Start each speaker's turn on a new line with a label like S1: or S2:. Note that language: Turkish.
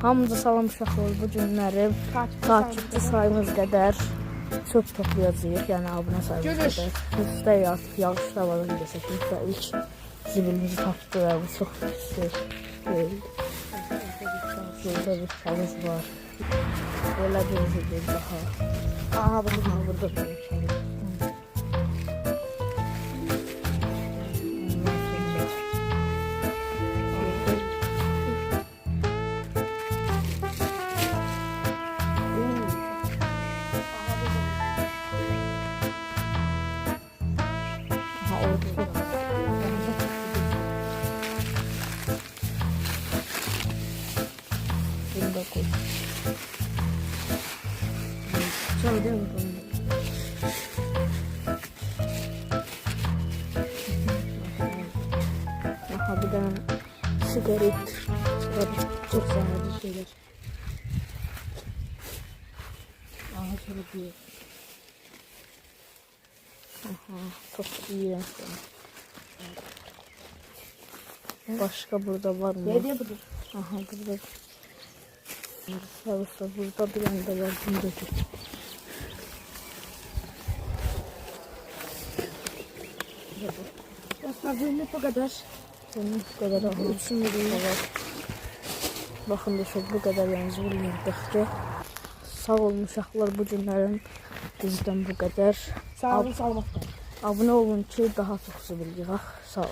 S1: Hamıca salam uşaqlar, bu günləri takipçi sayımız qədər çöp toplayacağıq, yəni abunə sayımız qədər. Bizdə yağış da var, desək ki, ilk zibilimizi tapdı və bu çox pis deyil. Burada bir kağız var. Belə bir zibil daha. Aha, burada bir kağız. Bunda koy. Çay değil mi bunda? Aha bir tane sigaret. Çok zararlı şeyler. Aha şöyle bir. Aha çok iyi. Başka burada var mı?
S2: Nerede budur?
S1: Aha burada. Sağlıkta burada bir anda var.
S2: Dostlar bu kadar.
S1: Bunun bu kadar. Aha.
S2: Üçünü de
S1: Evet. Bakın da çok bu kadar yalnız bilmirdik. Sağ olun uşaqlar, bu günlərin bizdən bu qədər.
S2: sağ olun, sağlıqla.
S1: Abunə olun ki, daha çox bilik. Sağ olun.